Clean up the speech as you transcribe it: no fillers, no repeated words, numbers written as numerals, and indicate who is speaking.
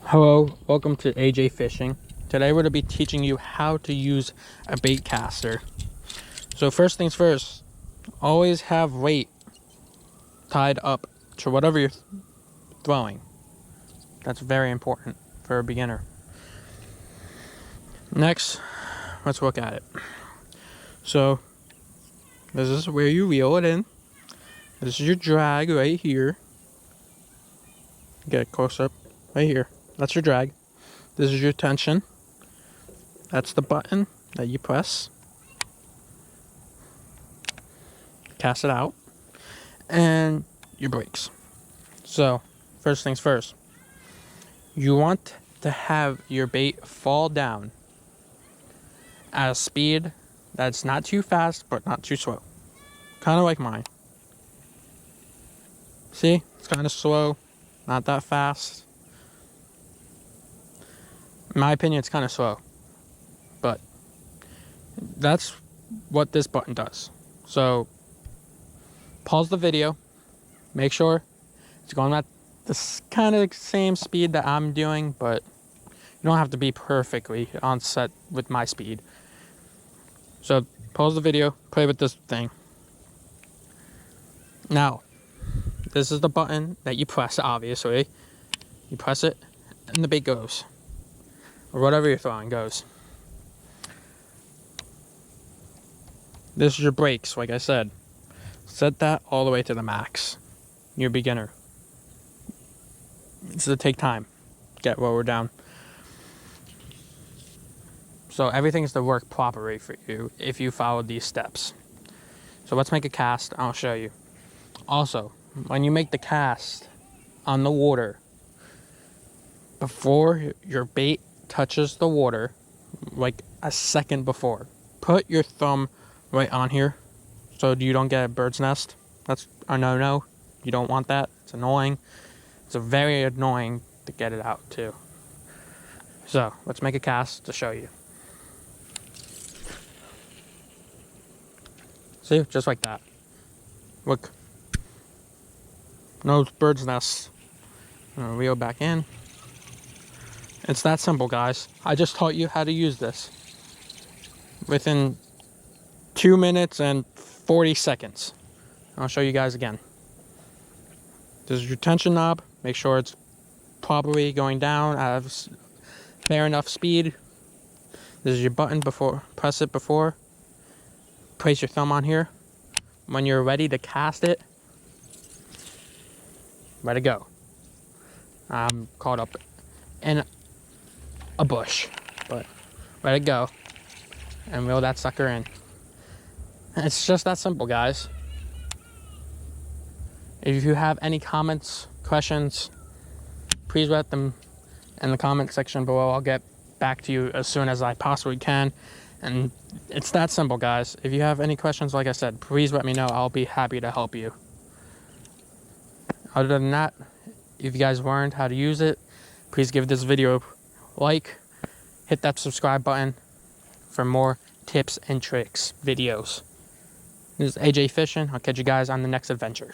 Speaker 1: Hello, welcome to AJ Fishing. Today we're going to be teaching you how to use a bait caster. So first things first, always have weight tied up to whatever you're throwing. That's very important for a beginner. Next, let's look at it. So this is where you reel it in. This is your drag right here. Get it close up right here. That's your drag. This is your tension. That's the button that you press. Cast it out. And your brakes. So, first things first. You want to have your bait fall down at a speed that's not too fast, but not too slow. Kind of like mine. See? It's kind of slow. Not that fast. In my opinion, it's kind of slow. But that's what this button does. So, pause the video. Make sure it's going at the kind of same speed that I'm doing, but you don't have to be perfectly on set with my speed. So, pause the video, play with this thing. Now, this is the button that you press, obviously. You press it, and the bait goes. Or whatever you're throwing goes. This is your brakes, like I said. Set that all the way to the max. You're a beginner. It's gonna take time. Get lower down. So everything's to work properly for you if you follow these steps. So let's make a cast. I'll show you. Also, when you make the cast on the water, before your bait touches the water, like a second before, put your thumb right on here so you don't get a bird's nest. That's a no-no. You don't want that. It's annoying. It's very annoying to get it out too. So let's make a cast to show you. See, just like that. Look, no bird's nests. I'm gonna reel back in. It's that simple, guys. I just taught you how to use this within 2 minutes and 40 seconds. I'll show you guys again. This is your tension knob. Make sure it's properly going down at a fair enough speed. This is your button before. Press it before. Place your thumb on here. When you're ready to cast it, let it go. I'm caught up in a bush, but let it go and reel that sucker in. It's just that simple, guys. If you have any comments, questions, please let them in the comment section below. I'll get back to you as soon as I possibly can. And it's that simple, guys. If you have any questions, like I said, please let me know. I'll be happy to help you. Other than that, if you guys learned how to use it, please give this video a like. Hit that subscribe button for more tips and tricks videos. This is AJ Fishing. I'll catch you guys on the next adventure.